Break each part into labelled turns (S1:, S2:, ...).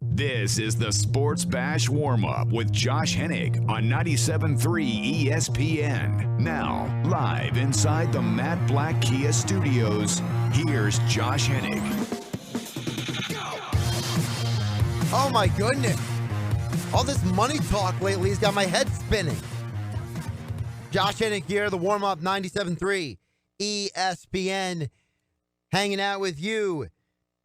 S1: This is the Sports Bash Warm-Up with Josh Hennig on 97.3 ESPN. Now, live inside the Matt Black Kia Studios, here's Josh Hennig.
S2: Oh my goodness. All this money talk lately has got my head spinning. Josh Hennig here, the warm-up 97.3 ESPN, hanging out with you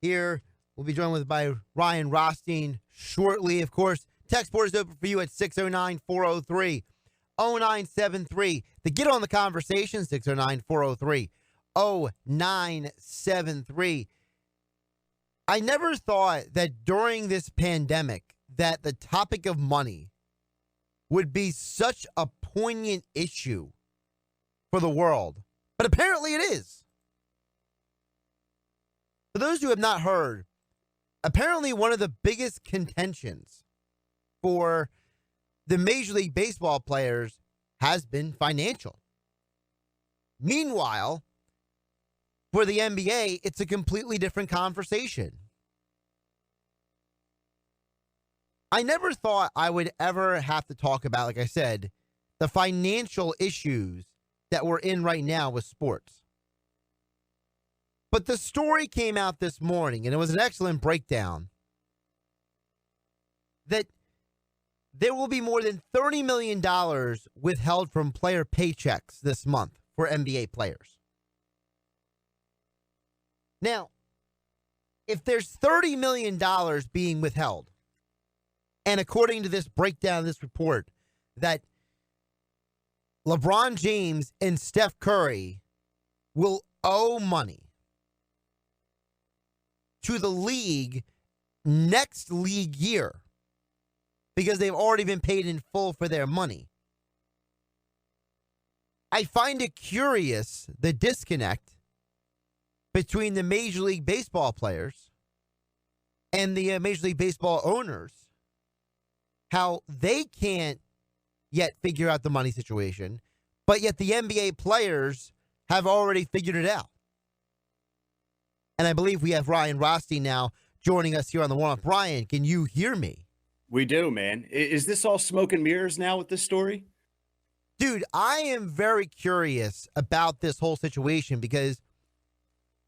S2: here. We'll be joined by Ryan Rothstein shortly. Of course, text board is open for you at 609-403-0973. To get on the conversation, 609-403-0973. I never thought that during this pandemic that the topic of money would be such a poignant issue for the world. But apparently it is. For those who have not heard, apparently one of the biggest contentions for the Major League Baseball players has been financial. Meanwhile, for the NBA, it's a completely different conversation. I never thought I would ever have to talk about, like I said, the financial issues that we're in right now with sports. But the story came out this morning, and it was an excellent breakdown, that there will be more than $30 million withheld from player paychecks this month for NBA players. Now, if there's $30 million being withheld, and according to this breakdown, this report, that LeBron James and Steph Curry will owe money to the league next league year because they've already been paid in full for their money. I find it curious, the disconnect between the Major League Baseball players and the Major League Baseball owners, how they can't yet figure out the money situation, but yet the NBA players have already figured it out. And I believe we have Ryan Rothstein now joining us here on the warm-up. Ryan, can you hear me?
S3: We do, man. Is this all smoke and mirrors now with this story?
S2: Dude, I am very curious about this whole situation because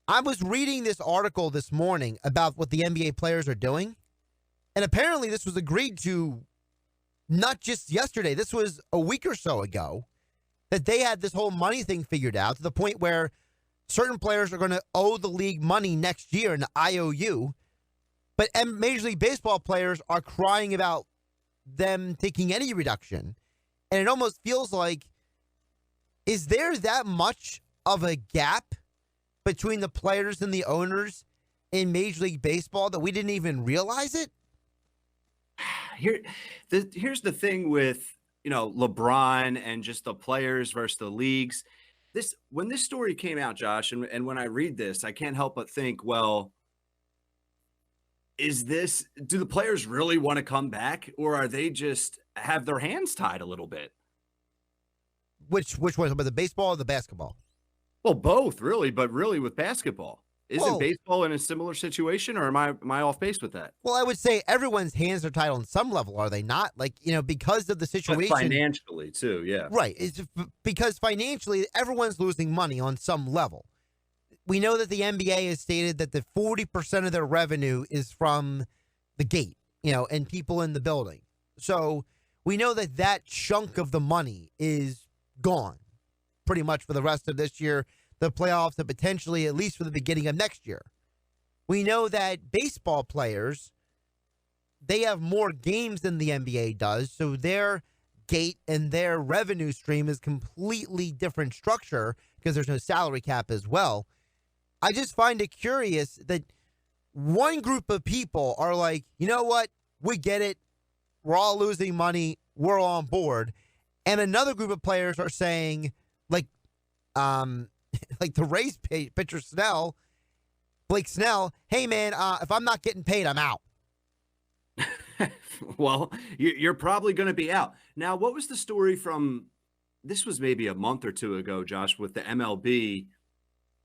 S2: I was reading this article this morning about what the NBA players are doing. And apparently this was agreed to not just yesterday. This was a week or so ago that they had this whole money thing figured out to the point where certain players are going to owe the league money next year in the IOU. But Major League Baseball players are crying about them taking any reduction. And it almost feels like, is there that much of a gap between the players and the owners in Major League Baseball that we didn't even realize it?
S3: Here's the thing with, LeBron and just the players versus the leagues. When this story came out, Josh, and when I read this, I can't help but think, well, do the players really want to come back, or are they just have their hands tied a little bit?
S2: Which one? About the baseball or the basketball?
S3: Well, both, really, but really with basketball. Isn't
S2: Whoa.
S3: baseball in a similar situation, or am I off base with that?
S2: Well, I would say everyone's hands are tied on some level, are they not? Like, because of the situation.
S3: But financially, too, yeah.
S2: Right. It's because financially, everyone's losing money on some level. We know that the NBA has stated that the 40% of their revenue is from the gate, and people in the building. So we know that that chunk of the money is gone pretty much for the rest of this year, the playoffs, and potentially at least for the beginning of next year. We know that baseball players, they have more games than the NBA does, so their gate and their revenue stream is completely different structure because there's no salary cap as well. I just find it curious that one group of people are like, you know what? We get it. We're all losing money. We're all on board. And another group of players are saying, like the Rays pitcher Snell, Blake Snell, hey, man, if I'm not getting paid, I'm out.
S3: Well, you're probably going to be out. Now, what was the story from, this was maybe a month or two ago, Josh, with the MLB,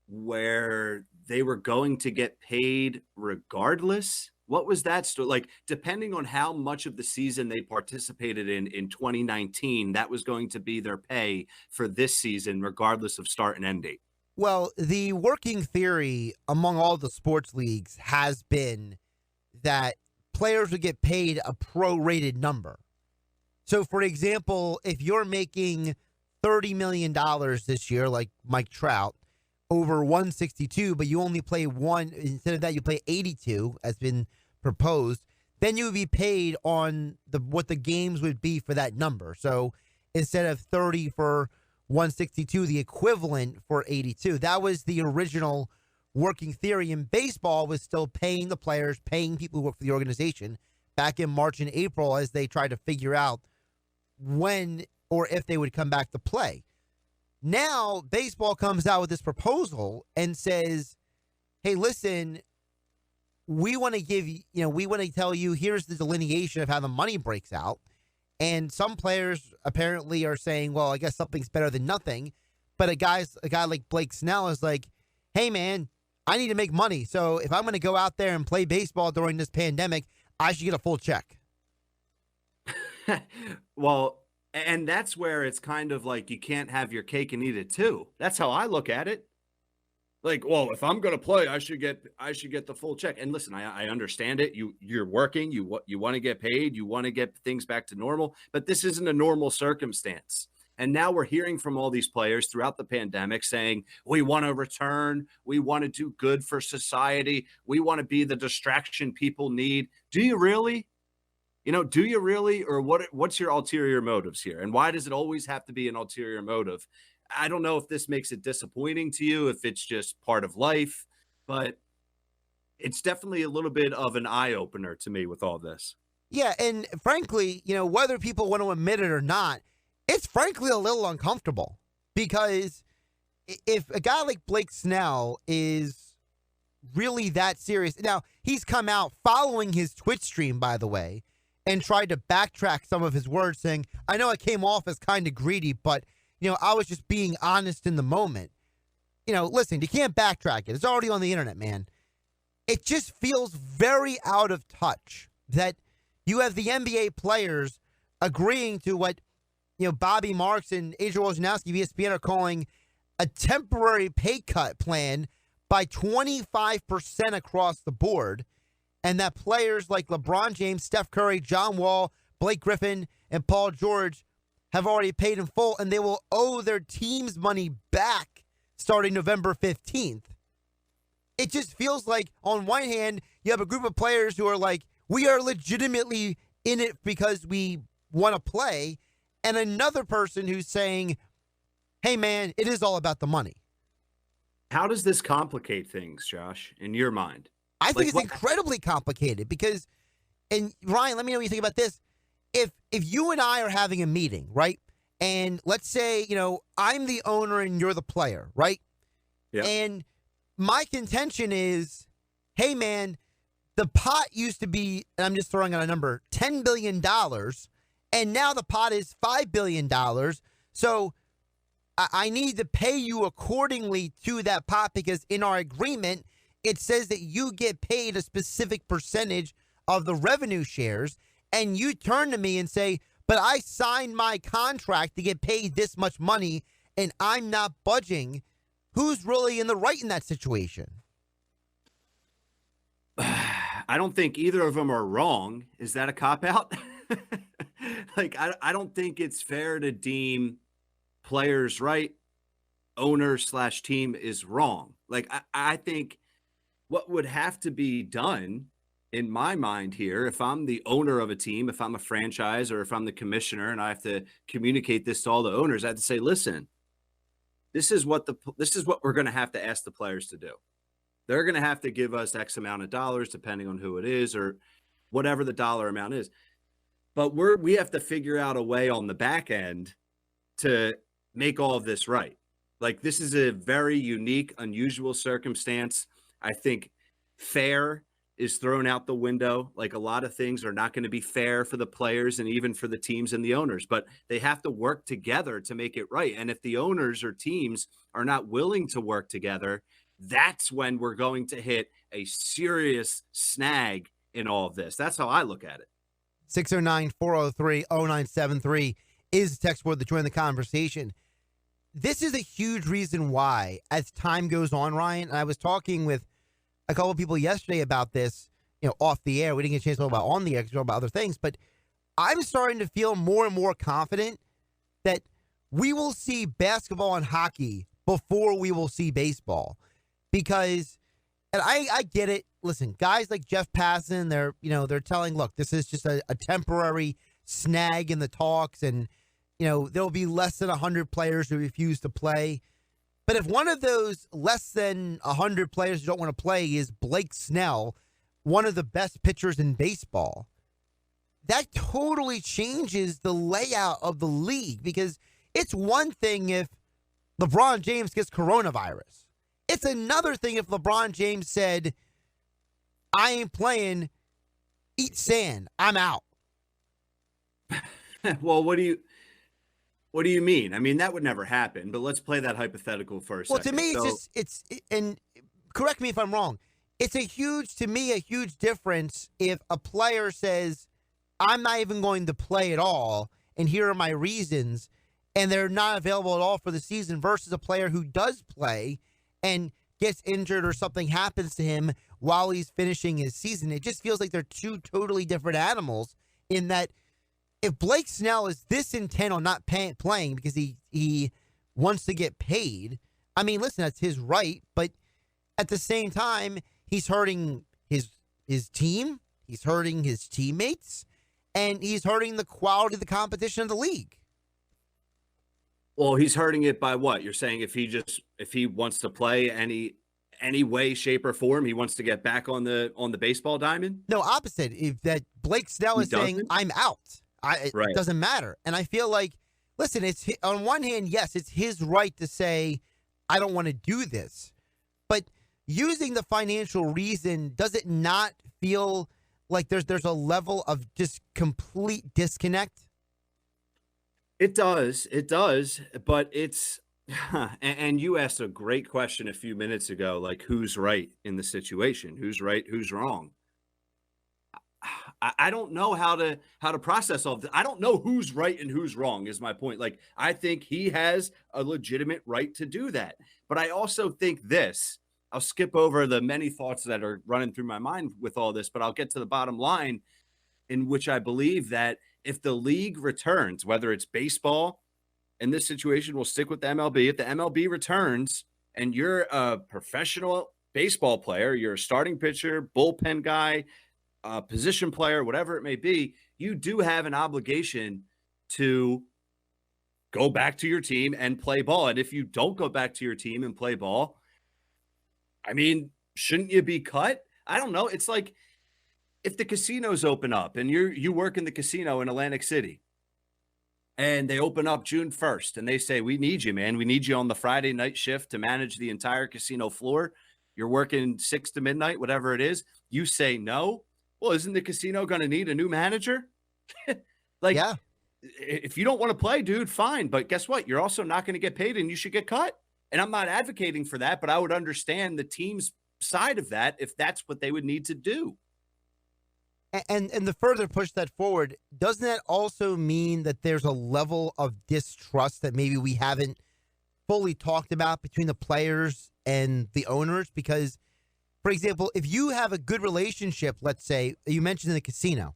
S3: where they were going to get paid regardless What was that story? Like, depending on how much of the season they participated in 2019, that was going to be their pay for this season, regardless of start and end date.
S2: Well, the working theory among all the sports leagues has been that players would get paid a prorated number. So, for example, if you're making $30 million this year, like Mike Trout, over 162, but you only play one, instead of that, you play 82, as been proposed, then you would be paid on what the games would be for that number. So, instead of 30 for 162, the equivalent for 82. That was the original working theory. And baseball was still paying the players, paying people who work for the organization back in March and April as they tried to figure out when or if they would come back to play. Now, baseball comes out with this proposal and says, hey, listen, we want to give you, we want to tell you, here's the delineation of how the money breaks out. And some players apparently are saying, well, I guess something's better than nothing. But a guy like Blake Snell is like, hey, man, I need to make money. So if I'm going to go out there and play baseball during this pandemic, I should get a full check.
S3: Well, and that's where it's kind of like you can't have your cake and eat it too. That's how I look at it. Like, well, if I'm going to play, I should get the full check. And listen, I understand it. You're working, you want to get paid, you want to get things back to normal, but this isn't a normal circumstance. And now we're hearing from all these players throughout the pandemic saying, we want to return, we want to do good for society, we want to be the distraction people need. Do you really? Do you really? Or what's your ulterior motives here? And why does it always have to be an ulterior motive? I don't know if this makes it disappointing to you, if it's just part of life, but it's definitely a little bit of an eye-opener to me with all this.
S2: Yeah, and frankly, whether people want to admit it or not, it's frankly a little uncomfortable because if a guy like Blake Snell is really that serious. Now, he's come out following his Twitch stream, by the way, and tried to backtrack some of his words saying, I know I came off as kind of greedy, but I was just being honest in the moment. Listen, you can't backtrack it. It's already on the internet, man. It just feels very out of touch that you have the NBA players agreeing to what, Bobby Marks and Adrian Wojnarowski of ESPN are calling a temporary pay cut plan by 25% across the board. And that players like LeBron James, Steph Curry, John Wall, Blake Griffin, and Paul George have already paid in full, and they will owe their team's money back starting November 15th. It just feels like, on one hand, you have a group of players who are like, we are legitimately in it because we want to play, and another person who's saying, hey, man, it is all about the money.
S3: How does this complicate things, Josh, in your mind?
S2: I think it's incredibly complicated because, and Ryan, let me know what you think about this. If you and I are having a meeting, right? And let's say, I'm the owner and you're the player, right?
S3: Yeah.
S2: And my contention is, hey, man, the pot used to be, and I'm just throwing out a number, $10 billion. And now the pot is $5 billion. So I need to pay you accordingly to that pot because in our agreement, it says that you get paid a specific percentage of the revenue shares. And you turn to me and say, but I signed my contract to get paid this much money and I'm not budging. Who's really in the right in that situation?
S3: I don't think either of them are wrong. Is that a cop-out? Like, I don't think it's fair to deem players right, owner/team is wrong. Like, I think what would have to be done in my mind here, if I'm the owner of a team, if I'm a franchise, or if I'm the commissioner and I have to communicate this to all the owners, I have to say, listen, this is what we're going to have to ask the players to do. They're going to have to give us X amount of dollars, depending on who it is or whatever the dollar amount is. But we have to figure out a way on the back end to make all of this right. Like, this is a very unique, unusual circumstance. I think fair is thrown out the window. Like, a lot of things are not going to be fair for the players and even for the teams and the owners, but they have to work together to make it right. And if the owners or teams are not willing to work together, that's when we're going to hit a serious snag in all of this. That's how I look at it.
S2: 609-403-0973 is the text board to join the conversation. This is a huge reason why, as time goes on, Ryan, and I was talking with a couple of people yesterday about this, off the air. We didn't get a chance to talk about on the air, to talk about other things, but I'm starting to feel more and more confident that we will see basketball and hockey before we will see baseball. Because, and I get it. Listen, guys like Jeff Passan, they're telling, look, this is just a temporary snag in the talks, and there'll be less than 100 players who refuse to play. But if one of those less than 100 players who don't want to play is Blake Snell, one of the best pitchers in baseball, that totally changes the layout of the league. Because it's one thing if LeBron James gets coronavirus. It's another thing if LeBron James said, I ain't playing, eat sand, I'm out.
S3: Well, what do you mean? I mean, that would never happen, but let's play that hypothetical for a second.
S2: Well, to me, and correct me if I'm wrong, it's a huge difference if a player says, I'm not even going to play at all, and here are my reasons, and they're not available at all for the season, versus a player who does play and gets injured or something happens to him while he's finishing his season. It just feels like they're two totally different animals, in that if Blake Snell is this intent on not playing because he wants to get paid, I mean, listen, that's his right, but at the same time, he's hurting his team, he's hurting his teammates, and he's hurting the quality of the competition of the league.
S3: Well, he's hurting it by what? You're saying if he wants to play any way, shape, or form, he wants to get back on the baseball diamond?
S2: No, opposite. If that Blake Snell is saying, I'm out. It doesn't matter. And I feel like, listen, it's on one hand, yes, it's his right to say, I don't want to do this. But using the financial reason, does it not feel like there's a level of just complete disconnect?
S3: It does. But it's, and you asked a great question a few minutes ago, like who's right in the situation? Who's right? Who's wrong? I don't know how to process all of this. I don't know who's right and who's wrong is my point. Like, I think he has a legitimate right to do that. But I also think this, I'll skip over the many thoughts that are running through my mind with all this, but I'll get to the bottom line, in which I believe that if the league returns, whether it's baseball, in this situation, we'll stick with the MLB. If the MLB returns and you're a professional baseball player, you're a starting pitcher, bullpen guy, position player, whatever it may be, you do have an obligation to go back to your team and play ball. And if you don't go back to your team and play ball, I mean, shouldn't you be cut? I don't know. It's like if the casinos open up and you work in the casino in Atlantic City and they open up June 1st and they say, we need you, man. We need you on the Friday night shift to manage the entire casino floor. You're working 6 to midnight, whatever it is. You say no. Well, isn't the casino going to need a new manager? Yeah. If you don't want to play, dude, fine. But guess what? You're also not going to get paid and you should get cut. And I'm not advocating for that, but I would understand the team's side of that if that's what they would need to do.
S2: And the further push that forward, doesn't that also mean that there's a level of distrust that maybe we haven't fully talked about between the players and the owners? Because, for example, if you have a good relationship, let's say, you mentioned in the casino,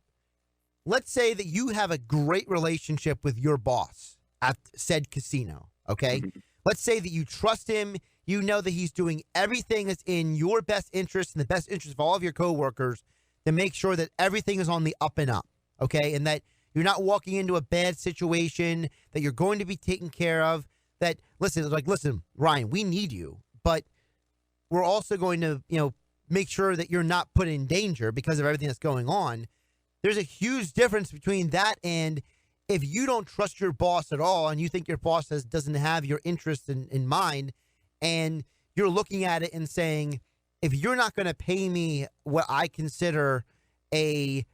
S2: let's say that you have a great relationship with your boss at said casino, okay? Mm-hmm. Let's say that you trust him, you know that he's doing everything that's in your best interest and the best interest of all of your coworkers to make sure that everything is on the up and up, okay? And that you're not walking into a bad situation, that you're going to be taken care of, that, listen, Ryan, we need you, but we're also going to, make sure that you're not put in danger because of everything that's going on. There's a huge difference between that and if you don't trust your boss at all and you think your boss doesn't have your interests in mind, and you're looking at it and saying, if you're not going to pay me what I consider the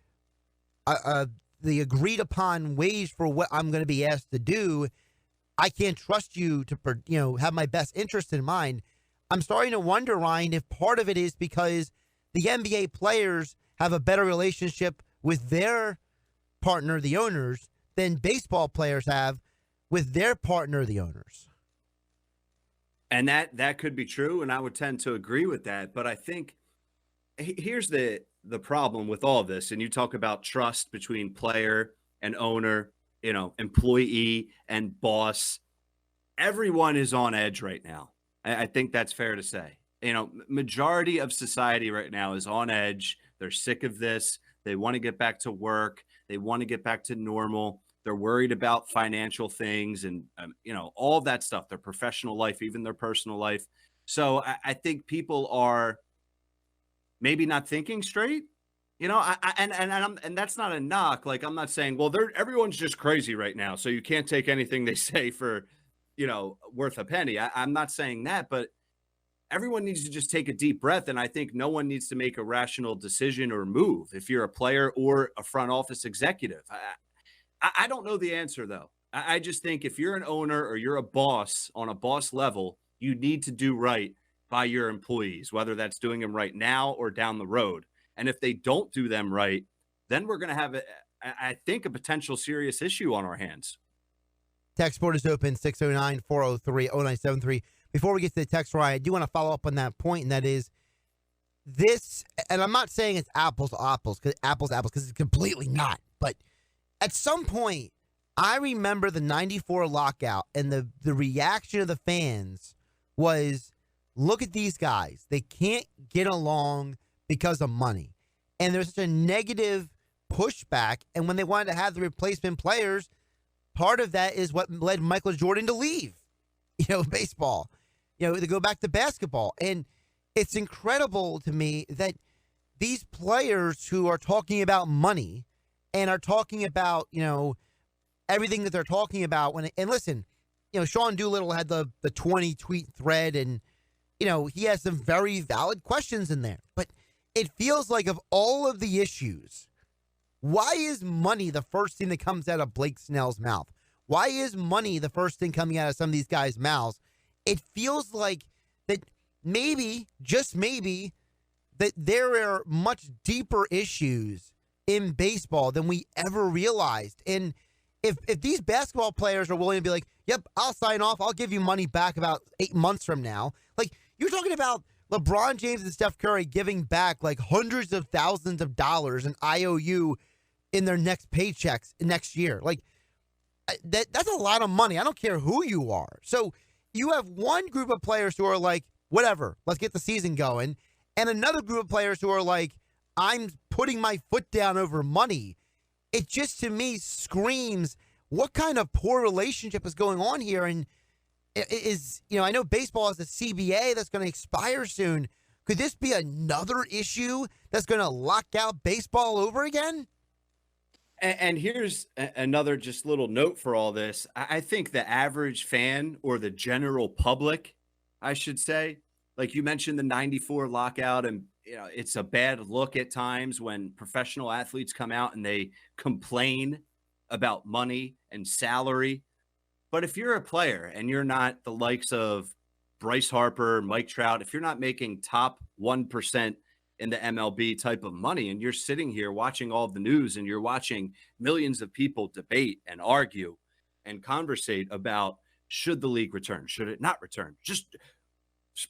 S2: agreed upon wage for what I'm going to be asked to do, I can't trust you to, have my best interest in mind. I'm starting to wonder, Ryan, if part of it is because the NBA players have a better relationship with their partner, the owners, than baseball players have with their partner, the owners.
S3: And that could be true, and I would tend to agree with that. But I think here's the problem with all this. And you talk about trust between player and owner, employee and boss. Everyone is on edge right now. I think that's fair to say. Majority of society right now is on edge. They're sick of this. They want to get back to work. They want to get back to normal. They're worried about financial things and, all of that stuff, their professional life, even their personal life. So I think people are maybe not thinking straight, and that's not a knock. Like, I'm not saying, well, everyone's just crazy right now, so you can't take anything they say for, worth a penny. I'm not saying that, but everyone needs to just take a deep breath. And I think no one needs to make a rational decision or move if you're a player or a front office executive. I don't know the answer, though. I just think if you're an owner or you're a boss on a boss level, you need to do right by your employees, whether that's doing them right now or down the road. And if they don't do them right, then we're going to have, I think, a potential serious issue on our hands.
S2: Text board is open, 609-403-0973. Before we get to the text, Ryan, I do want to follow up on that point, and that is this, and I'm not saying it's apples to apples, because it's completely not. But at some point, I remember the 94 lockout, and the reaction of the fans was, look at these guys. They can't get along because of money. And there's such a negative pushback. And when they wanted to have the replacement players, part of that is what led Michael Jordan to leave, baseball, to go back to basketball. And it's incredible to me that these players who are talking about money and are talking about, everything that they're talking about and listen, Sean Doolittle had the 20 tweet thread and, he has some very valid questions in there, but it feels like of all of the issues, why is money the first thing that comes out of Blake Snell's mouth? Why is money the first thing coming out of some of these guys' mouths? It feels like that maybe, just maybe, that there are much deeper issues in baseball than we ever realized. And if these basketball players are willing to be like, yep, I'll sign off, I'll give you money back about 8 months from now. Like, you're talking about LeBron James and Steph Curry giving back like hundreds of thousands of dollars in IOU in their next paychecks next year. Like, that's a lot of money. I don't care who you are. So you have one group of players who are like, whatever, let's get the season going. And another group of players who are like, I'm putting my foot down over money. It just, to me, screams what kind of poor relationship is going on here. And I know baseball has a CBA that's going to expire soon. Could this be another issue that's going to lock out baseball over again?
S3: And here's another just little note for all this. I think the average fan, or the general public, I should say, like you mentioned the 94 lockout, and it's a bad look at times when professional athletes come out and they complain about money and salary. But if you're a player and you're not the likes of Bryce Harper, Mike Trout, if you're not making top 1% in the MLB type of money, and you're sitting here watching all the news and you're watching millions of people debate and argue and conversate about, should the league return? Should it not return? Just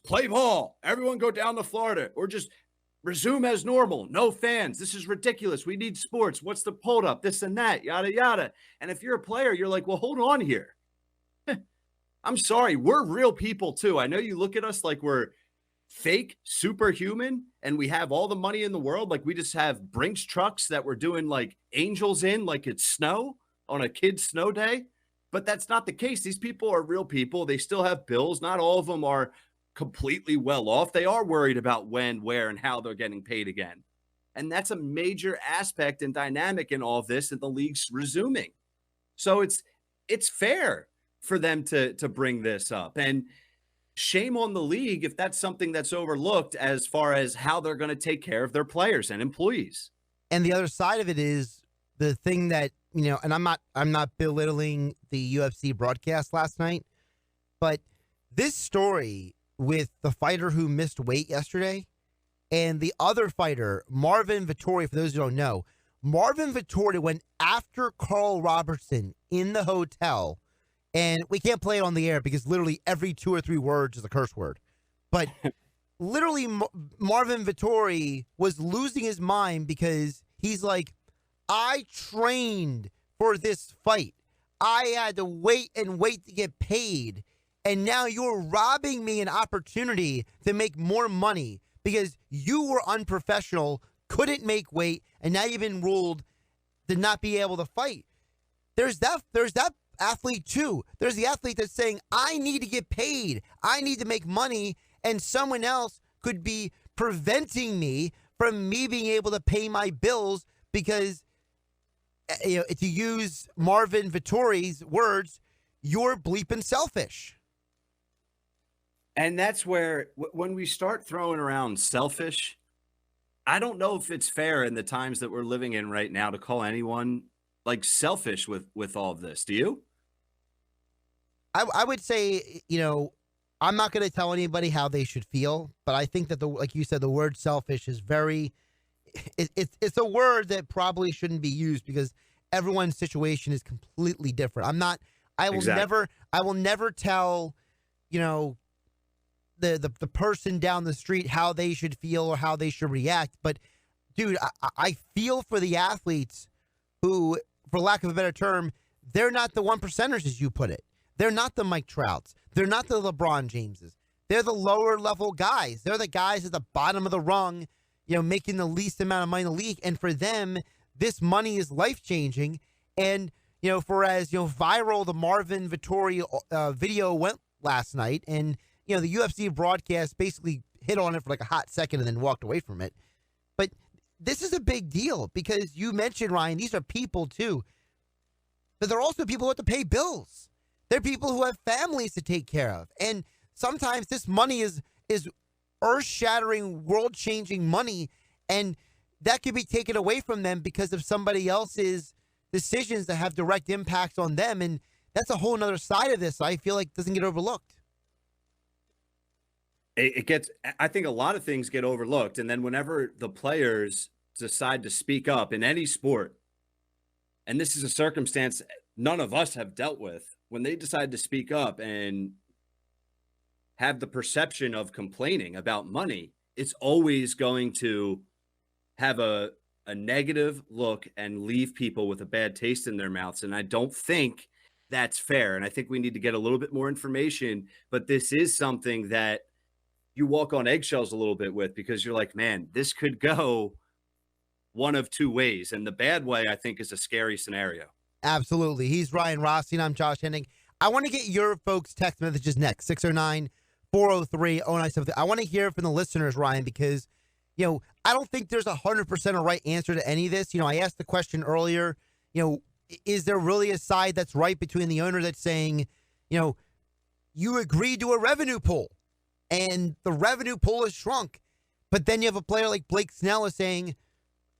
S3: play ball. Everyone go down to Florida, or just resume as normal. No fans. This is ridiculous. We need sports. What's the hold up? This and that, yada, yada. And if you're a player, you're like, well, hold on here. I'm sorry. We're real people too. I know you look at us like we're fake superhuman and we have all the money in the world. Like we just have Brinks trucks that we're doing like angels in, like it's snow on a kid's snow day. But that's not the case. These people are real people. They still have bills. Not all of them are completely well off. They are worried about when, where, and how they're getting paid again. And that's a major aspect and dynamic in all of this, and the league's resuming. So it's fair for them to bring this up. And shame on the league if that's something that's overlooked as far as how they're going to take care of their players and employees.
S2: And the other side of it is the thing that, and I'm not belittling the UFC broadcast last night, but this story with the fighter who missed weight yesterday And the other fighter, Marvin Vettori, for those who don't know, Marvin Vettori went after Carl Robertson in the hotel. And we can't play it on the air because literally every 2 or 3 words is a curse word. But literally, Marvin Vettori was losing his mind because he's like, I trained for this fight. I had to wait and wait to get paid. And now you're robbing me an opportunity to make more money because you were unprofessional, couldn't make weight, and now you've been ruled to not be able to fight. There's that athlete too. There's the athlete that's saying, I need to get paid. I need to make money. And someone else could be preventing me from me being able to pay my bills because, to use Marvin Vettori's words, you're bleeping selfish.
S3: And that's where, when we start throwing around selfish, I don't know if it's fair in the times that we're living in right now to call anyone like selfish with all of this. Do you?
S2: I would say, I'm not going to tell anybody how they should feel, but I think that like you said, the word selfish is it's a word that probably shouldn't be used because everyone's situation is completely different. I will never tell, the person down the street how they should feel or how they should react. But dude, I feel for the athletes who, for lack of a better term, they're not the 1%ers as you put it. They're not the Mike Trouts. They're not the LeBron Jameses. They're the lower level guys. They're the guys at the bottom of the rung, making the least amount of money in the league. And for them, this money is life-changing. And, for as, viral the Marvin Vettori video went last night, and, the UFC broadcast basically hit on it for like a hot second and then walked away from it. But this is a big deal because you mentioned, Ryan, these are people too. But they're also people who have to pay bills. They're people who have families to take care of. And sometimes this money is earth-shattering, world-changing money, and that could be taken away from them because of somebody else's decisions that have direct impacts on them. And that's a whole nother side of this I feel like doesn't get overlooked.
S3: I think a lot of things get overlooked. And then whenever the players decide to speak up in any sport, and this is a circumstance none of us have dealt with, when they decide to speak up and have the perception of complaining about money, it's always going to have a negative look and leave people with a bad taste in their mouths. And I don't think that's fair. And I think we need to get a little bit more information, but this is something that you walk on eggshells a little bit with because you're like, man, this could go one of 2 ways. And the bad way, I think, is a scary scenario.
S2: Absolutely. He's Ryan Rothstein. I'm Josh Hennig. I want to get your folks' text messages next. 609-403-0973. I want to hear from the listeners, Ryan, because, I don't think there's 100% a right answer to any of this. I asked the question earlier, is there really a side that's right between the owner that's saying, you agreed to a revenue pool and the revenue pool has shrunk. But then you have a player like Blake Snell is saying,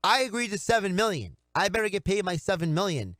S2: I agreed to $7 million. I better get paid my $7 million.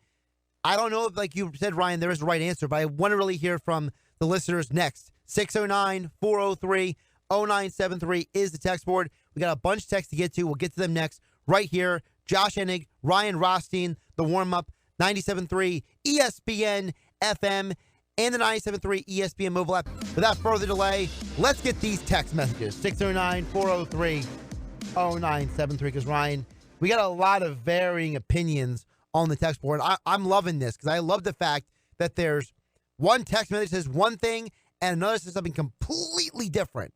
S2: I don't know if, like you said, Ryan, there is a right answer, but I want to really hear from the listeners next. 609-403-0973 is the text board. We got a bunch of texts to get to. We'll get to them next right here. Josh Hennig, Ryan Rothstein, the warm-up, 97.3 ESPN FM, and the 97.3 ESPN mobile app. Without further delay, let's get these text messages. 609-403-0973, because, Ryan, we got a lot of varying opinions on the text board. I'm loving this because I love the fact that there's one text message that says one thing and another says something completely different.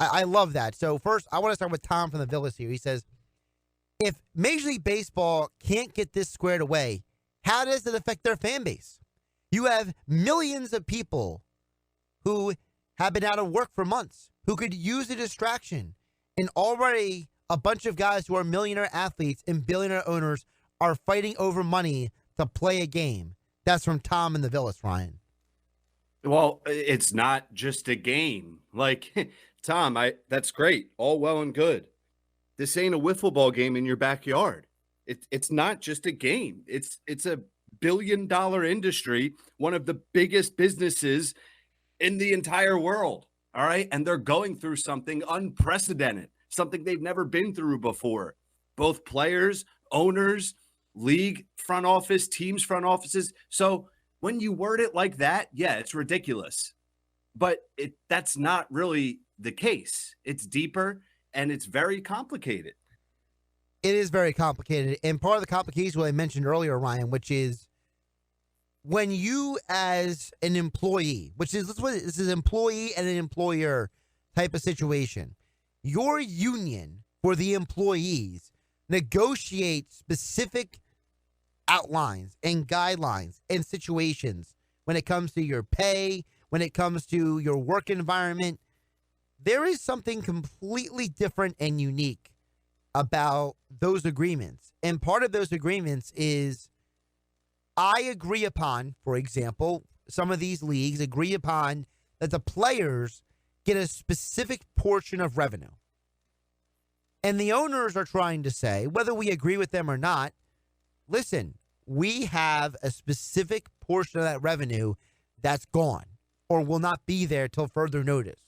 S2: I love that. So first, I want to start with Tom from the Villas here. He says, if Major League Baseball can't get this squared away, how does it affect their fan base? You have millions of people who have been out of work for months, who could use a distraction, and already a bunch of guys who are millionaire athletes and billionaire owners are fighting over money to play a game. That's from Tom in the Villas, Ryan.
S3: Well, it's not just a game. Like, Tom, that's great. All well and good. This ain't a wiffle ball game in your backyard. It's not just a game. It's a billion-dollar industry, one of the biggest businesses in the entire world. All right. And they're going through something unprecedented. something they've never been through before. Both players, owners, league front office, teams front offices. So when you word it like that, yeah, it's ridiculous. But that's not really the case. It's deeper and it's very complicated.
S2: It is very complicated. And part of the complication what I mentioned earlier, Ryan, which is when you as an employee, which is this is employee and an employer type of situation, your union for the employees negotiate specific outlines and guidelines and situations when it comes to your pay, when it comes to your work environment. There is something completely different and unique about those agreements. And part of those agreements is I agree upon, for example, some of these leagues agree upon that the players get a specific portion of revenue. And the owners are trying to say, whether we agree with them or not, listen, we have a specific portion of that revenue that's gone or will not be there till further notice.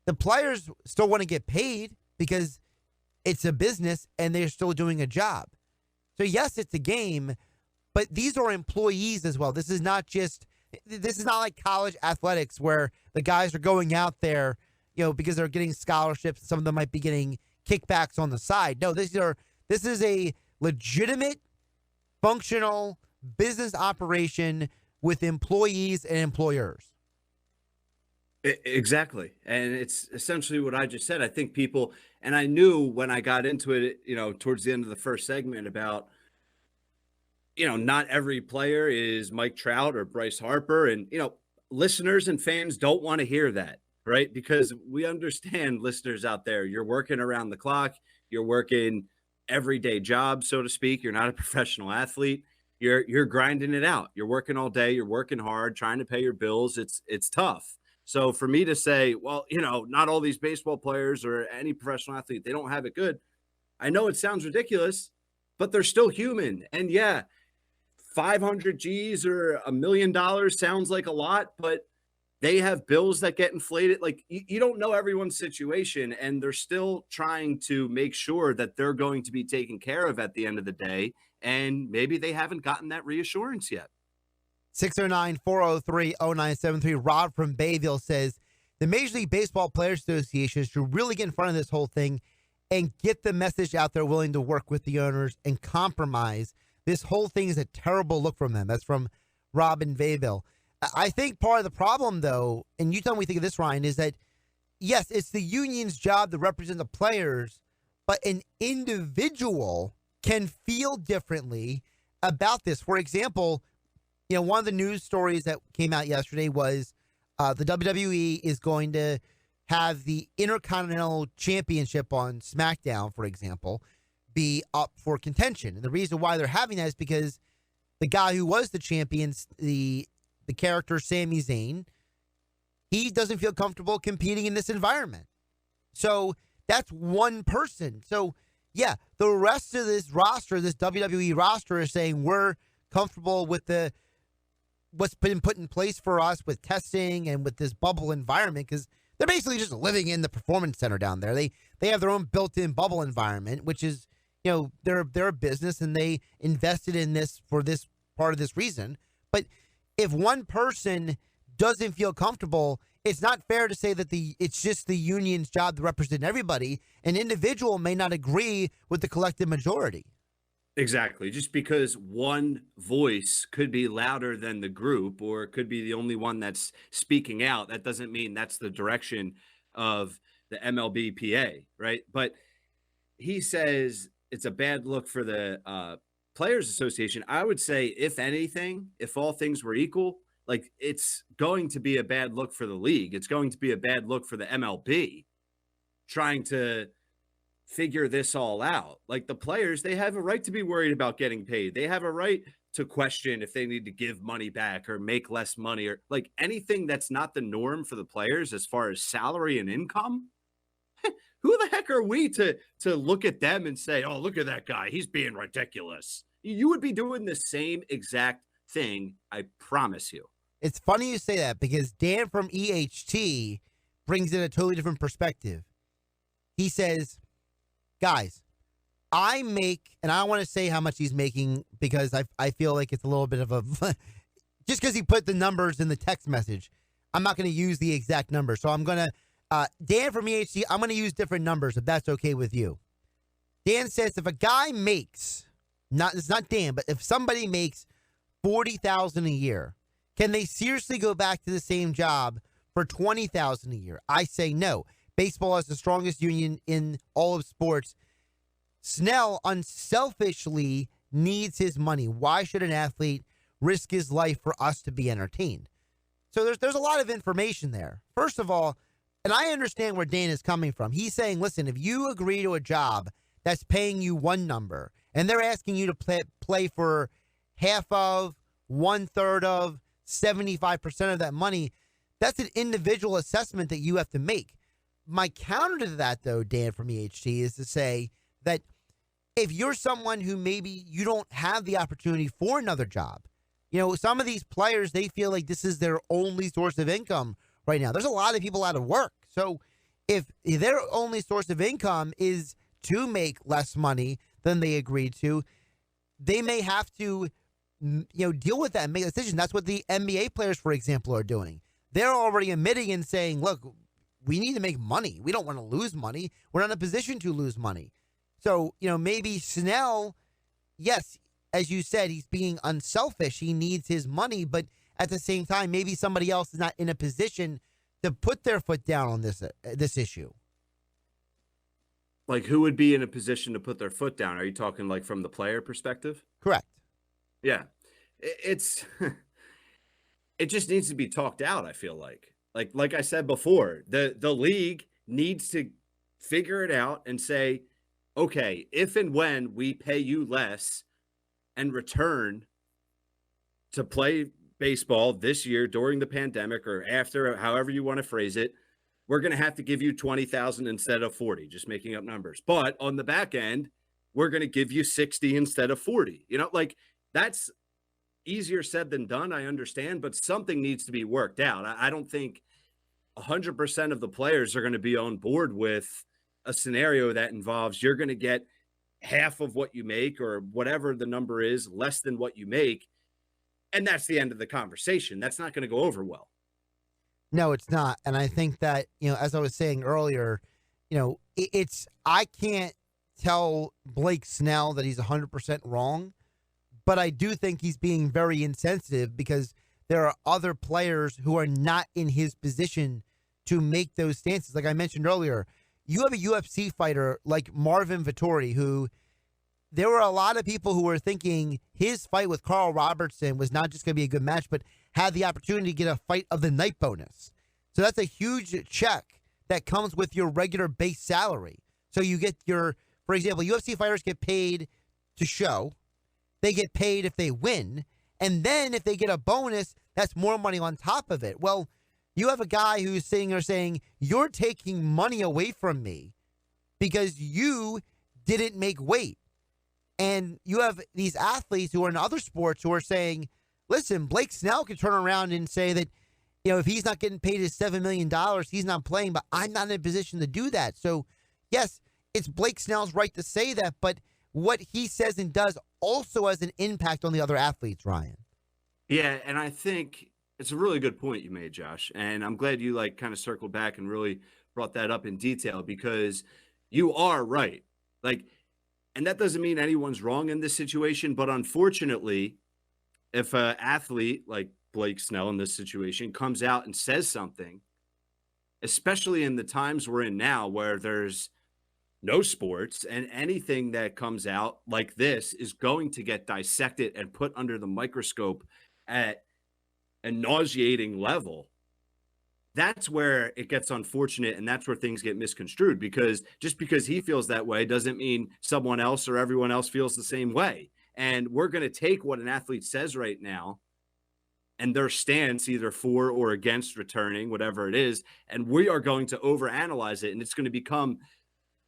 S2: The players still want to get paid because it's a business and they're still doing a job. So yes, it's a game, but these are employees as well. This is not like college athletics where the guys are going out there, because they're getting scholarships. Some of them might be getting kickbacks on the side. No, this is a legitimate, functional business operation with employees and employers.
S3: Exactly. And it's essentially what I just said. I think people, and I knew when I got into it, towards the end of the first segment about, not every player is Mike Trout or Bryce Harper. And, listeners and fans don't want to hear that, right? Because we understand, listeners out there, you're working around the clock. You're working everyday job, so to speak. You're not a professional athlete. You're grinding it out. You're working all day. You're working hard, trying to pay your bills. It's tough. So for me to say, well, not all these baseball players or any professional athlete, they don't have it good. I know it sounds ridiculous, but they're still human. And yeah, 500 G's or $1 million sounds like a lot, but they have bills that get inflated. Like you don't know everyone's situation, and they're still trying to make sure that they're going to be taken care of at the end of the day. And maybe they haven't gotten that reassurance yet.
S2: 609-403-0973. Rob from Bayville says the Major League Baseball Players Association should really get in front of this whole thing and get the message out there willing to work with the owners and compromise. This whole thing is a terrible look from them. That's from Rob in Bayville. I think part of the problem, though, and you tell me what you think of this, Ryan, is that, yes, it's the union's job to represent the players, but an individual can feel differently about this. For example, one of the news stories that came out yesterday was the WWE is going to have the Intercontinental Championship on SmackDown, for example, be up for contention. And the reason why they're having that is because the guy who was the champion, the character Sami Zayn, he doesn't feel comfortable competing in this environment. So that's one person. So, yeah, the rest of this roster, this WWE roster, is saying we're comfortable with what's been put in place for us with testing and with this bubble environment, because they're basically just living in the performance center down there. They have their own built-in bubble environment, which is, they're a business and they invested in this for this part of this reason. But if one person doesn't feel comfortable, it's not fair to say that it's just the union's job to represent everybody. An individual may not agree with the collective majority.
S3: Exactly. Just because one voice could be louder than the group or could be the only one that's speaking out, that doesn't mean that's the direction of the MLBPA, right? But he says it's a bad look for the Players Association. I would say, if anything, if all things were equal, like it's going to be a bad look for the league. It's going to be a bad look for the MLB trying to figure this all out. Like the players, they have a right to be worried about getting paid. They have a right to question if they need to give money back or make less money or like anything that's not the norm for the players as far as salary and income. Who the heck are we to look at them and say, oh, look at that guy, he's being ridiculous? You would be doing the same exact thing, I promise you.
S2: It's funny you say that because Dan from EHT brings in a totally different perspective. He says, guys, I make, and I don't want to say how much he's making because I feel like it's a little bit of a, just because he put the numbers in the text message, I'm not going to use the exact number. So I'm going to, Dan from EHC, I'm going to use different numbers if that's okay with you. Dan says if a guy makes, it's not Dan, but if somebody makes $40,000 a year, can they seriously go back to the same job for $20,000 a year? I say no. Baseball has the strongest union in all of sports. Snell unselfishly needs his money. Why should an athlete risk his life for us to be entertained? So there's a lot of information there. First of all, and I understand where Dan is coming from. He's saying, listen, if you agree to a job that's paying you one number and they're asking you to play for half of, 1/3 of, 75% of that money, that's an individual assessment that you have to make. My counter to that, though, Dan from EHT, is to say that if you're someone who maybe you don't have the opportunity for another job, some of these players, they feel like this is their only source of income right now. There's a lot of people out of work. So if their only source of income is to make less money than they agreed to, they may have to, deal with that and make a decision. That's what the NBA players, for example, are doing. They're already admitting and saying, look, we need to make money. We don't want to lose money. We're not in a position to lose money. So, maybe Snell, yes, as you said, he's being unselfish. He needs his money, but at the same time, maybe somebody else is not in a position to put their foot down on this issue.
S3: Like, who would be in a position to put their foot down? Are you talking like from the player perspective?
S2: Correct.
S3: Yeah. It's it just needs to be talked out, I feel like. Like I said before, the league needs to figure it out and say, okay, if and when we pay you less and return to play baseball this year during the pandemic or after, however you want to phrase it, we're going to have to give you 20,000 instead of 40, just making up numbers. But on the back end, we're going to give you 60 instead of 40. That's easier said than done, I understand, but something needs to be worked out. I don't think 100% of the players are going to be on board with a scenario that involves you're going to get half of what you make or whatever the number is, less than what you make, and that's the end of the conversation. That's not going to go over well.
S2: No, it's not. And I think that, as I was saying earlier, I can't tell Blake Snell that he's 100% wrong, but I do think he's being very insensitive because there are other players who are not in his position to make those stances. Like I mentioned earlier, you have a UFC fighter like Marvin Vettori, who there were a lot of people who were thinking his fight with Carl Robertson was not just going to be a good match, but had the opportunity to get a fight of the night bonus. So that's a huge check that comes with your regular base salary. So you get for example, UFC fighters get paid to show. They get paid if they win. And then if they get a bonus, that's more money on top of it. Well, you have a guy who's sitting there saying, you're taking money away from me because you didn't make weight. And you have these athletes who are in other sports who are saying, listen, Blake Snell could turn around and say that, if he's not getting paid his $7 million, he's not playing, but I'm not in a position to do that. So, yes, it's Blake Snell's right to say that, but what he says and does also has an impact on the other athletes, Ryan.
S3: Yeah, and I think it's a really good point you made, Josh. And I'm glad you kind of circled back and really brought that up in detail because you are right. And that doesn't mean anyone's wrong in this situation, but unfortunately, if an athlete like Blake Snell in this situation comes out and says something, especially in the times we're in now where there's no sports and anything that comes out like this is going to get dissected and put under the microscope at a nauseating level, that's where it gets unfortunate and that's where things get misconstrued because just because he feels that way doesn't mean someone else or everyone else feels the same way. And we're going to take what an athlete says right now and their stance either for or against returning, whatever it is, and we are going to overanalyze it and it's going to become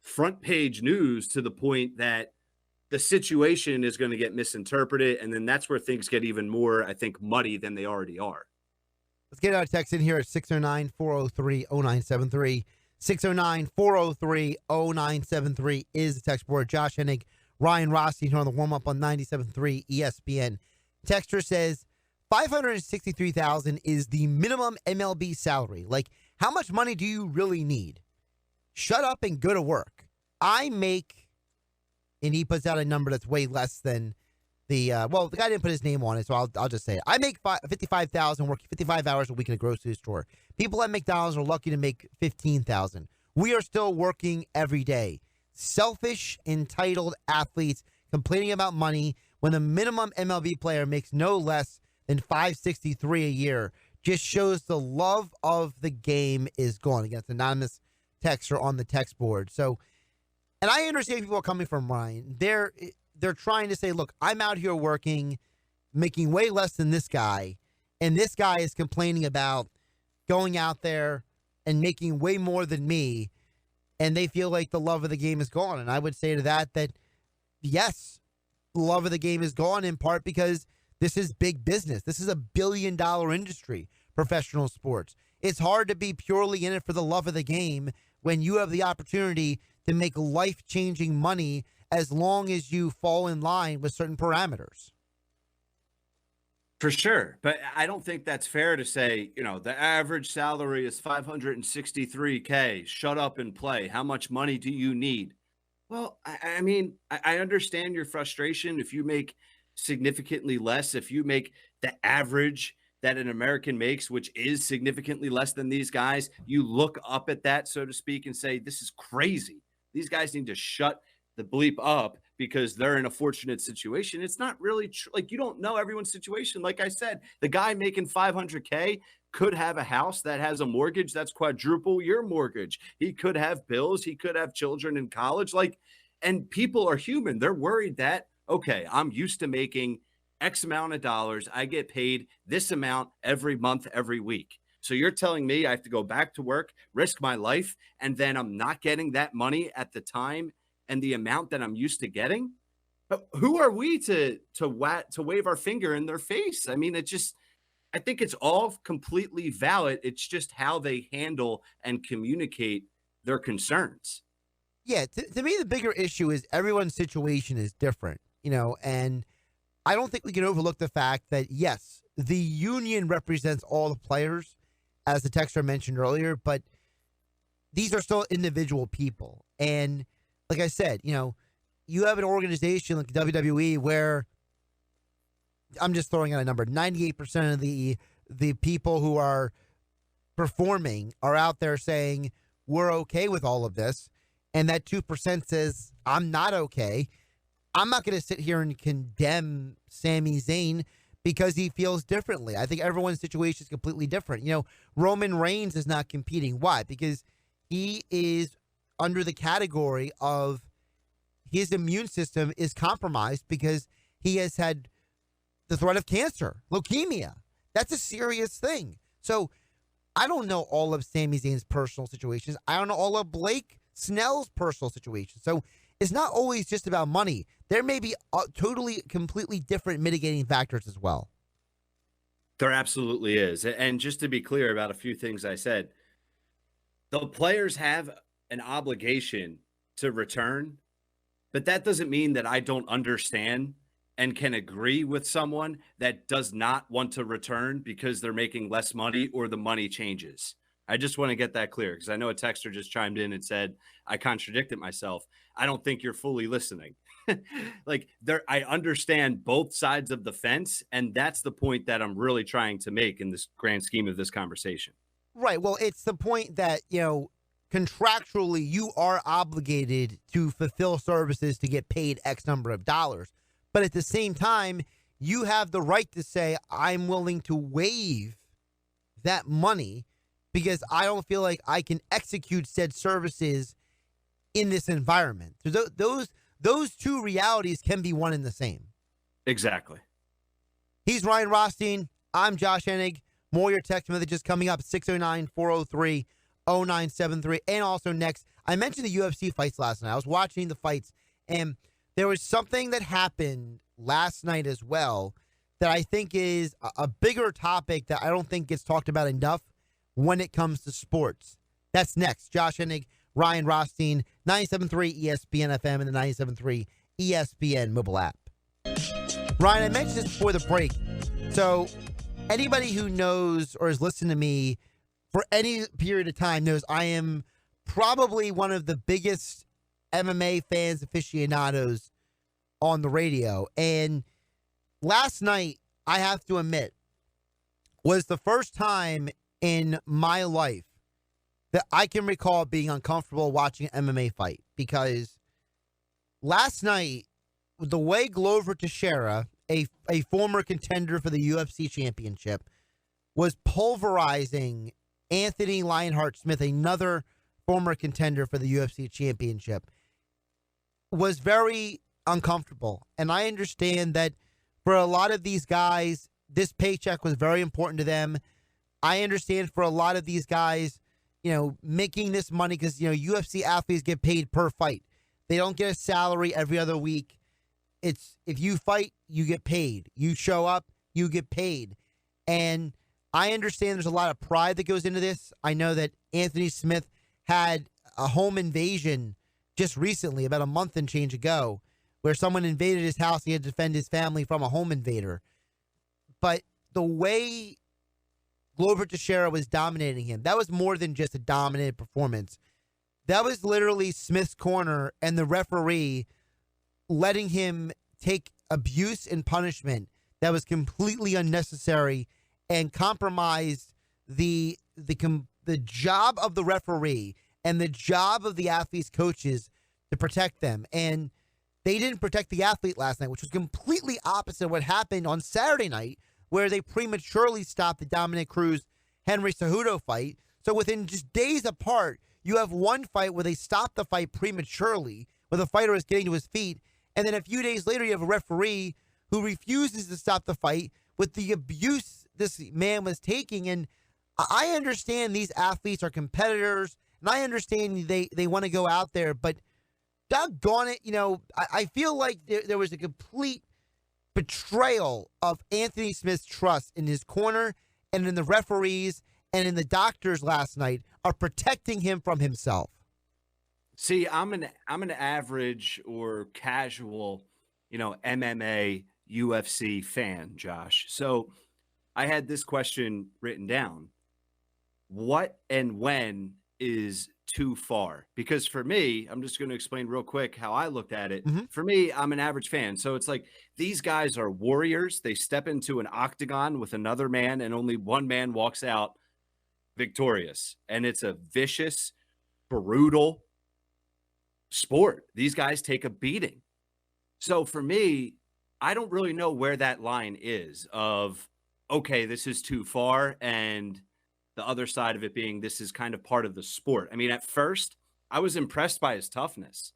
S3: front page news to the point that the situation is going to get misinterpreted. And then that's where things get even more, I think, muddy than they already are.
S2: Let's get our text in here at 609-403-0973. 609-403-0973 is the text board. Josh Hennig, Ryan Rothstein here on the warm-up on 97.3 ESPN. Texter says, $563,000 is the minimum MLB salary. Like, how much money do you really need? Shut up and go to work. I make, and he puts out a number that's way less than the guy didn't put his name on it, so I'll just say it. I make $55,000, working 55 hours a week at a grocery store. People at McDonald's are lucky to make $15,000. We are still working every day. Selfish, entitled athletes complaining about money when the minimum MLB player makes no less than $563 a year just shows the love of the game is gone. Again, it's an anonymous texter on the text board. So, and I understand people are coming from Ryan. They're trying to say, look, I'm out here working, making way less than this guy, and this guy is complaining about going out there and making way more than me, and they feel like the love of the game is gone. And I would say to that, yes, the love of the game is gone in part because this is big business. This is a billion-dollar industry, professional sports. It's hard to be purely in it for the love of the game when you have the opportunity to make life-changing money as long as you fall in line with certain parameters.
S3: For sure. But I don't think that's fair to say, the average salary is $563K. Shut up and play. How much money do you need? Well, I mean, I understand your frustration if you make significantly less, if you make the average that an American makes, which is significantly less than these guys, you look up at that, so to speak, and say, this is crazy. These guys need to shut the bleep up because they're in a fortunate situation. It's not really like you don't know everyone's situation. Like I said, the guy making $500K could have a house that has a mortgage that's quadruple your mortgage. He could have bills. He could have children in college. And people are human. They're worried that, okay, I'm used to making X amount of dollars. I get paid this amount every month, every week. So you're telling me I have to go back to work, risk my life, and then I'm not getting that money at the time and the amount that I'm used to getting? But who are we to wave our finger in their face? I mean, I think it's all completely valid. It's just how they handle and communicate their concerns.
S2: Yeah, to me, the bigger issue is everyone's situation is different, and I don't think we can overlook the fact that, yes, the union represents all the players, as the texter mentioned earlier, but these are still individual people. And like I said, you have an organization like WWE where, I'm just throwing out a number, 98% of the people who are performing are out there saying, we're okay with all of this. And that 2% says, I'm not okay. I'm not going to sit here and condemn Sami Zayn because he feels differently. I think everyone's situation is completely different. Roman Reigns is not competing. Why? Because he is under the category of his immune system is compromised because he has had the threat of cancer, leukemia. That's a serious thing. So I don't know all of Sami Zayn's personal situations. I don't know all of Blake Snell's personal situation. So it's not always just about money. There may be totally, completely different mitigating factors as well.
S3: There absolutely is. And just to be clear about a few things I said, the players have an obligation to return, but that doesn't mean that I don't understand and can agree with someone that does not want to return because they're making less money or the money changes. I just want to get that clear because I know a texter just chimed in and said, I contradicted myself. I don't think you're fully listening. I understand both sides of the fence, and that's the point that I'm really trying to make in this grand scheme of this conversation.
S2: Right. Well, it's the point that, contractually you are obligated to fulfill services to get paid X number of dollars. But at the same time, you have the right to say, I'm willing to waive that money because I don't feel like I can execute said services in this environment. So those two realities can be one and the same.
S3: Exactly.
S2: He's Ryan Rothstein. I'm Josh Hennig. More your text messages coming up, 609-403-0973. And also next, I mentioned the UFC fights last night. I was watching the fights, and there was something that happened last night as well that I think is a bigger topic that I don't think gets talked about enough when it comes to sports. That's next. Josh Hennig, Ryan Rothstein, 97.3 ESPN FM and the 97.3 ESPN mobile app. Ryan, I mentioned this before the break. So anybody who knows or has listened to me for any period of time knows I am probably one of the biggest MMA fans, aficionados on the radio. And last night, I have to admit, was the first time in my life that I can recall being uncomfortable watching an MMA fight, because last night, the way Glover Teixeira, a former contender for the UFC championship, was pulverizing Anthony Lionheart Smith, another former contender for the UFC championship, was very uncomfortable. And I understand that for a lot of these guys, this paycheck was very important to them. I understand for a lot of these guys, making this money, because, UFC athletes get paid per fight. They don't get a salary every other week. It's if you fight, you get paid. You show up, you get paid. And I understand there's a lot of pride that goes into this. I know that Anthony Smith had a home invasion just recently, about a month and change ago, where someone invaded his house. He had to defend his family from a home invader. But the way Glover Teixeira was dominating him, that was more than just a dominant performance. That was literally Smith's corner and the referee letting him take abuse and punishment that was completely unnecessary and compromised the job of the referee and the job of the athletes' coaches to protect them. And they didn't protect the athlete last night, which was completely opposite of what happened on Saturday night, where they prematurely stopped the Dominic Cruz-Henry Cejudo fight. So within just days apart, you have one fight where they stopped the fight prematurely, where the fighter is getting to his feet, and then a few days later, you have a referee who refuses to stop the fight with the abuse this man was taking. And I understand these athletes are competitors, and I understand they want to go out there, but doggone it, I feel like there was a complete betrayal of Anthony Smith's trust in his corner and in the referees and in the doctors last night are protecting him from himself.
S3: See, I'm an average or casual, MMA UFC fan, Josh. So I had this question written down. What and when is too far? Because for me, I'm just going to explain real quick how I looked at it.
S2: Mm-hmm.
S3: For me, I'm an average fan. So it's like these guys are warriors. They step into an octagon with another man and only one man walks out victorious. And it's a vicious, brutal sport. These guys take a beating. So for me, I don't really know where that line is of, okay, this is too far, and the other side of it being this is kind of part of the sport. I mean, at first, I was impressed by his toughness.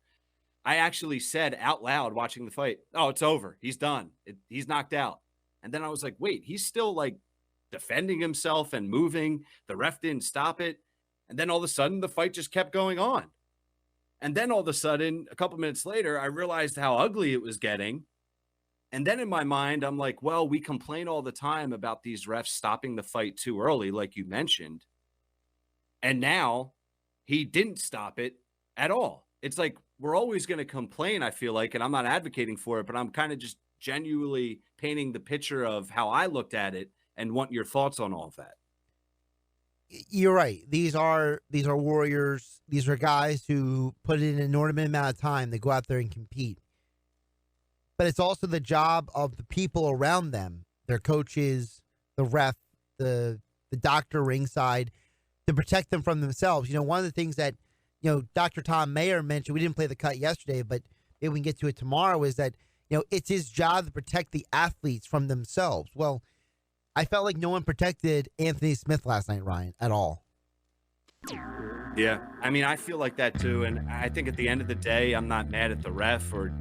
S3: I actually said out loud watching the fight, oh, it's over. He's done. He's knocked out. And then I was like, wait, he's still like defending himself and moving. The ref didn't stop it. And then all of a sudden, the fight just kept going on. And then all of a sudden, a couple minutes later, I realized how ugly it was getting. And then in my mind, I'm like, well, we complain all the time about these refs stopping the fight too early, like you mentioned. And now he didn't stop it at all. It's like we're always going to complain, I feel like, and I'm not advocating for it, but I'm kind of just genuinely painting the picture of how I looked at it and want your thoughts on all of that.
S2: You're right. These are warriors. These are guys who put in an inordinate amount of time to go out there and compete. But it's also the job of the people around them, their coaches, the ref, the doctor ringside, to protect them from themselves. One of the things that, Dr. Tom Mayer mentioned, we didn't play the cut yesterday, but maybe we can get to it tomorrow, is that, it's his job to protect the athletes from themselves. Well, I felt like no one protected Anthony Smith last night, Ryan, at all.
S3: Yeah, I mean, I feel like that too. And I think at the end of the day, I'm not mad at the ref or,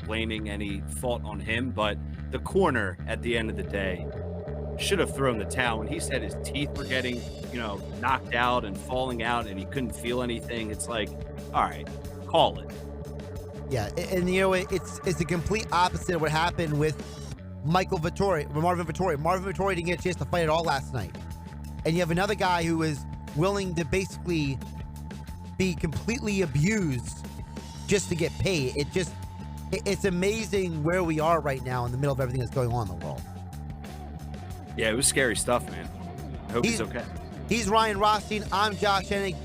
S3: blaming any fault on him. But the corner at the end of the day should have thrown the towel. When he said his teeth were getting, knocked out and falling out and he couldn't feel anything, it's like, all right, call it.
S2: Yeah, and it's the complete opposite of what happened with Marvin Vettori. Marvin Vettori didn't get a chance to fight at all last night. And you have another guy who is willing to basically be completely abused just to get paid. It's amazing where we are right now in the middle of everything that's going on in the world.
S3: Yeah, it was scary stuff, man. I hope he's okay.
S2: He's Ryan Rothstein. I'm Josh Hennig.